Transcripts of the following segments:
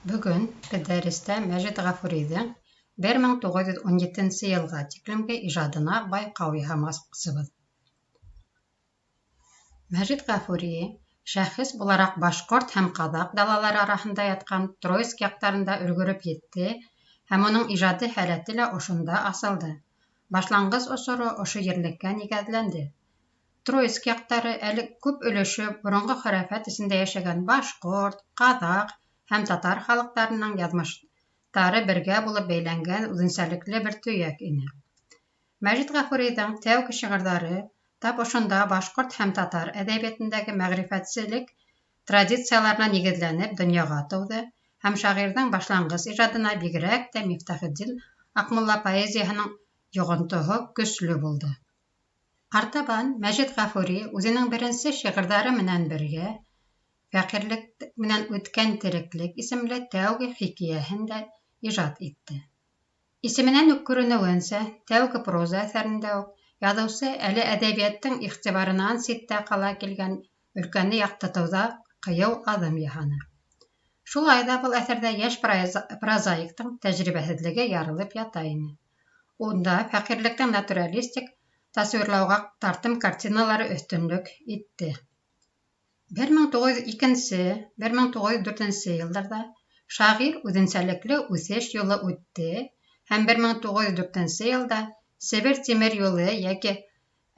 Бөгөн беҙ дәрестә Мәжит Ғафурийҙың 1917 йылға тиклемге ижадына байҡау яһамаҡсыбыҙ. Мәжит Ғафурий шәхес булараҡ башҡорт һәм ҡаҙаҡ далалары араһында ятҡан Троицк яҡтарында өлгөрөп етте һәм уның ижади һәләте лә ошонда асылды. Башланғыс осоро ошо ерлеккә нигеҙләнде. Троицк яҡтары әле күп өлөшө боронғо хөрәфәт эсендә йәшәгән башҡорт, ҡаҙаҡ һәм татар халыҡтарының яҙмыштары бергә булып бәйләнгән үҙенсәлекле бер төйәк ине. Мәжит Ғафурийҙың тәүге шиғырҙары тап ошонда башҡорт һәм татар әҙәбиәтендәге мәғрифәтселек традицияларына нигеҙләнеп донъяға тыуҙы һәм шағирҙың башланғыс ижадына бигерәк тә Мифтахетдин Аҡмулла поэзияһының йоғонтоһо көслө булды. Артабан Мәжит Ғафурий үҙенең беренсе шиғырҙары менән бергә «Фәҡирлек менән үткән тереклек» исемле тәүге хикәйәһен дә ижад итте. Исеменән үк күренеүенсә, тәүге проза әҫәрендә үк яҙыусы әле әҙәбиәттең иғтибарынан ситтә ҡала килгән өлкәне яҡтыртыуҙа ҡыйыу аҙым яһаны. Шулай ҙа был әҫәрҙә йәш прозаиктың тәжрибәһеҙлеге ярылып ята ине. Унда фәҡирлектең натуралистик тасуирлауға тартым картиналары өҫтөнлөк итте. 1902-1904 йылдарҙа шағир үҙенсәлекле үҫеш юлы үтте һәм 1904 йылда «Себер тимер юлы» йәки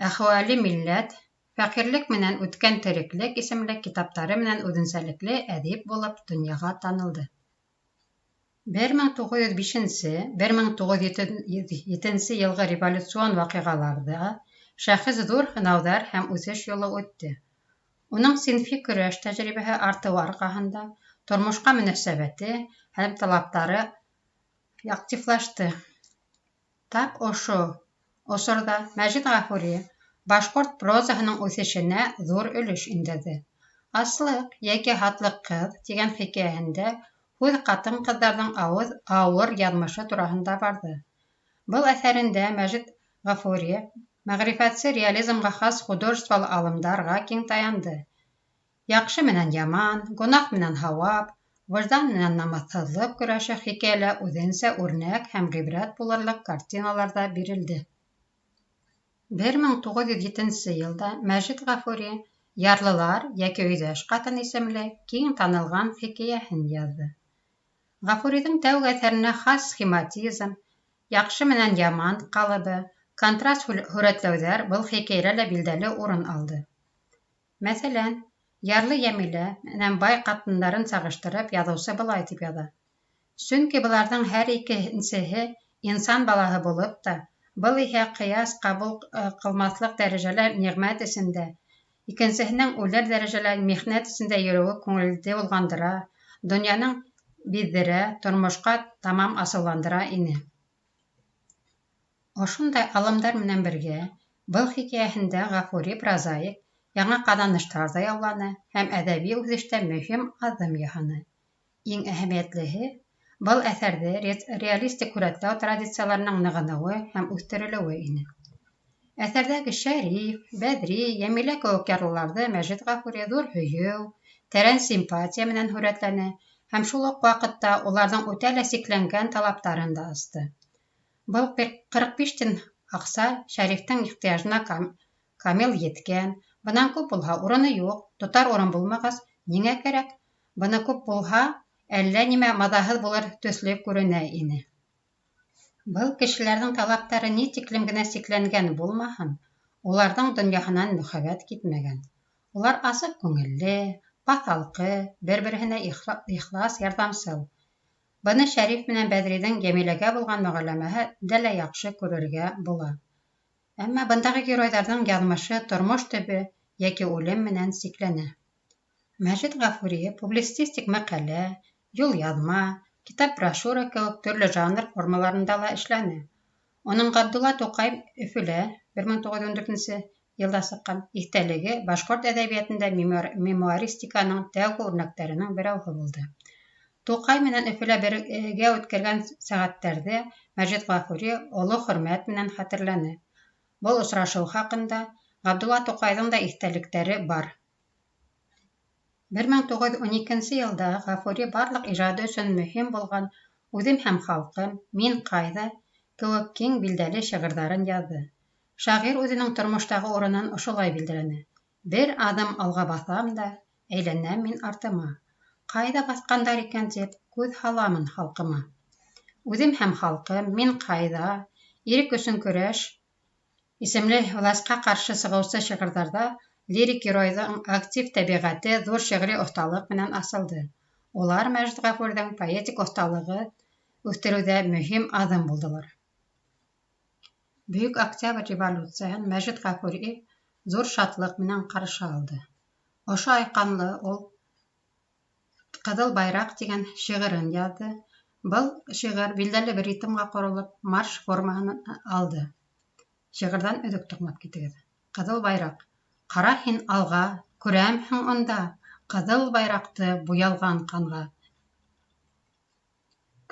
«Әхүәли милләт», «Фәҡирлек менән үткән тереклек» исемле китаптары менән үҙенсәлекле әҙип булып донъяға танылды. 1905-1907 йылғы революцион ваҡиғаларҙа шәхес ҙур һынауҙар һәм үҫеш юлы үтте. Уның синфи көрәш тәжрибәһе артыуы арҡаһында тормошҡа мөнәсәбәте һәм талаптары активлашты. Тап ошо осорҙа Мәжит Ғафурий башҡорт прозаһының үҫешенә ҙур өлөш индерҙе. «Аслыҡ» йәки «Һатлыҡ ҡыҙ» тигән хикәйәһендә һүҙ ҡатын-ҡыҙҙарҙың ауыр яҙмышы тураһында барҙы. Был әҫәрендә Мәжит Ғафурий мәғрифәтсе реализмға хас художестволы алымдарға киң таянды. Яҡшы менән яман, гонаһ менән һауап, выждан менән намыҫһыҙлыҡ көрәше хикәйәлә үҙенсә үрнәк һәм ғибрәт булырлыҡ картиналар ҙа бирелде. 1907 йылда Мәжит Ғафурий «Ярлылар» йәки «Өйҙәш ҡатын» исемле киң танылған хикәйәһен яҙҙы. Ғафурийҙың тәүге әҫәренә хас схематизм, яҡшы менән яман ҡалыбы, контраст һүрәтләүҙәр был хикәйәлә лә билдәле урын алды. Мәҫәлән, ярлы Йәмилә менән бай ҡатындарын сағыштырып яҙыусы былай тип яҙа. Сөнки быларҙың һәр икенсеһе инсан балаһы булып та, был иһә ҡыяс ҡабул ҡылмаҫлыҡ дәрәжәлә ниғмәт эсендә, икенсеһенең үлер дәрәжәлә михнәт эсендә йөрөүе күңелде уҙғандыра, донъяның биҙҙерә, тормошҡа тамам асыуландыра ине. Ошондай алымдар менән бергә был хикәйәһендә Ғафурий прозаик яңы ҡаҙаныштар ҙа яуланы һәм әҙәби үҫештә мөһим аҙым яһаны. Иң әһәмиәтлеһе был әҫәрҙе реалистик һүрәтләү традицияларының нығыныуы һәм үҫтерелеүе ине. Әҫәрҙәге Шәриф, Бәҙри, Йәмилә кеүек ярлыларҙы Мәжит Ғафурий ҙур һөйөү, тәрән симпатия менән һүрәтләне һәм шул уҡ ваҡытта уларҙың үтә лә сикләнгән талаптарын да асты. Был 45 тин аҡса Шәрифтең ихтыяжына камил еткән, бынан күп булһа урыны юҡ, тотар урын булмағас, ниңә кәрәк? Быны күп булһа, әллә нимә маҙаһыҙ булыр төҫлө күренә ине. Был кешеләрҙең талаптары ни тиклем генә сикләнгән булмаһын, уларҙың донъяһынан мөхәббәт китмәгән. Улар асыҡ күңелле, баҫалҡы, бер-береһенә ихлас, ярҙамсыл. Быны Шәриф менән Бәҙриҙең Йәмиләгә булған мөғәләмәһе дә лә яҡшы күрергә була. Әммә бындағы геройҙарҙың яҙмышы тормош төбө йәки үлем менән сикләнә. Мәжит Ғафурий публицистик мәҡәлә, юлъяҙма, китап-брошюра кеүек төрлө жанр формаларында ла эшләне. Уның Ғабдулла Туҡай Өфөлә 1914 йылда сыҡҡан иҫтәлеге башҡорт әҙәбиәтендә мемуаристиканың тәүге үрнәктәренең берәүһе булды. Туҡай менән Өфөлә бергә үткәргән сәғәттәрҙе Мәжит Ғафурий оло хөрмәт менән хәтерләне. Был осрашыу хаҡында Ғабдулла Туҡайҙың да иҫтәлектәре бар. 1912 йылда Гафури барлык ижады өсөн мөһим булган «Үҙем һәм халҡым», «Мин ҡайҙа» кеүек киң билдәле шиғырҙарын яҙҙы. Шағир үҙенең тормоштағы урынын ошолай билдәләне: «Бер аҙым алға баҫам да, әйләнәм мин артыма. Ҡайҙа баҫҡандар икән тип, күҙ һаламын халҡыма. Үҙем һәм халҡым, мин ҡайҙа», «Ирек өсөн көрәш» исемле власҡа ҡаршы сығыусы шиғырҙарҙа лирик геройҙың актив тәбиғәте ҙур шиғри оҫталыҡ менән асылды. Улар Мәжит Ғафуриҙың поэтик оҫталығы үҫтереүҙә мөһим аҙым булдылар. Бөйөк Октябрь революцияһын Мәжит Ғафури ҙур шатлыҡ менән ҡаршы алды. Ошо айҡанлы ул «Ҡыҙыл байраҡ» тигән шиғырын яҙҙы. Был шиғыр билдәле бер ритмға ҡоролоп, марш формаһын алды. Шиғырҙан өҙөк туҡмап китегеҙ. Ҡыҙыл байраҡ. Ҡара һин алға, күрәмһең унда ҡыҙыл байраҡты буялған ҡанға.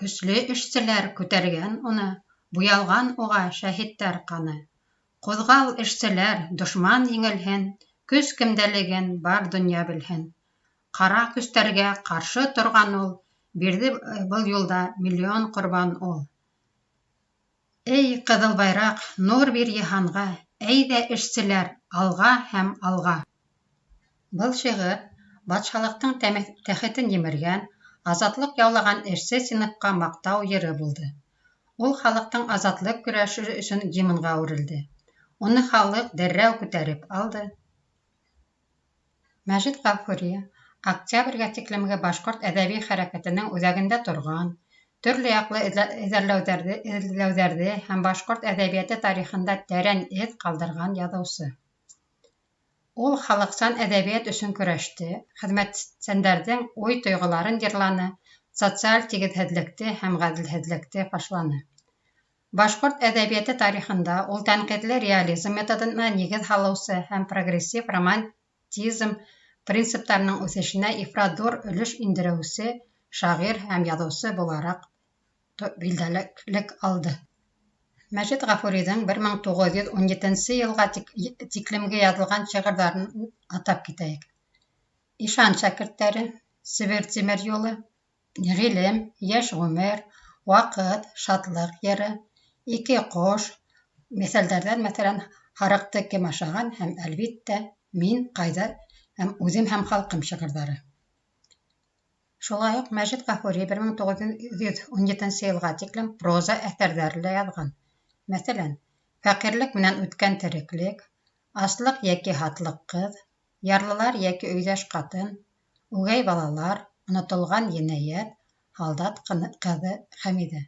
Көслө эшселәр күтәргән уны, буялған уға шәһиттәр ҡаны. Ҡуҙғал, эшселәр, дошман еңелһен, көс кемдәлеген бар донъя белһен. Ҡара көстәргә ҡаршы торған ул, бирҙе был юлда миллион ҡорбан ул. Эй, ҡыҙыл байраҡ, нур бир йыһанға, әйҙә, эшселәр, алға һәм алға. Был шиғыр батшалыҡтың тәхетен емергән, азатлыҡ яулаған эшсе синыфҡа маҡтау йыры булды. Ул халыҡтың азатлыҡ көрәше өсөн гимнға үрелде. Уны халыҡ дәррәү күтәреп алды. Мәжит Ғафури октябргә тиклемге башҡорт әҙәби хәрәкәтенең үҙәгендә торған, төрлө яҡлы эҙләүҙәрҙе һәм башҡорт әҙәбиәте тарихында тәрән эҙ ҡалдырған яҙыусы. Ул халыҡсан әҙәбиәт өсөн көрәште, хеҙмәтсәндәрҙең уй-тойғоларын йырланы, социаль тигеҙһеҙлекте һәм ғәҙелһеҙлекте фашланы. Башҡорт әҙәбиәте тарихында ул тәнҡитле реализм методына нигеҙ һалыусы һәм прогрессив романтизм принциптарының үҫешенә ифрат ҙур өлөш индереүсе шағир һәм яҙыусы булараҡ билдәлелек алды. Мәжит Ғафуриҙың 1917 йылға тиклемге яҙылған шиғырҙарын атап китәйек. «Ишан шәкерттәре», «Себер тимер юлы», «Ғилем», «Йәш ғүмер», «Ваҡыт», «Шатлыҡ йыры», «Ике ҡош», миҫәлдәрҙән мәҫәлән «Һарыҡты кем ашаған» һәм, әлбиттә, «Мин ҡайҙа» һәм «Үҙем һәм халҡым» шиғырҙары. Шулай уҡ Мәжит Ғафури 1917 йылға тиклем проза әҫәрҙәре лә яҙған. Мәҫәлән, «Фәҡирлек менән үткән тереклек», «Аслыҡ йәки һатлыҡ ҡыҙ», «Ярлылар йәки өйҙәш ҡатын», «Үгәй балалар», «Онотолған енәйәт», «Һалдат ҡыҙы Хәмиҙә».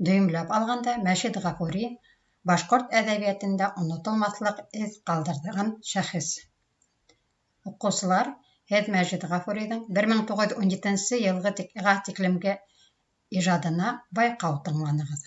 Дөйөмләп алғанда, Мәжит Ғафури башҡорт әҙәбиәтендә онотолмаҫлыҡ эҙ ҡалдырған шәхес. Уҡыусылар, һеҙ Мәжит Ғафуриҙың 1917 йылға тиклемге ижадына байҡау тыңланығыҙ.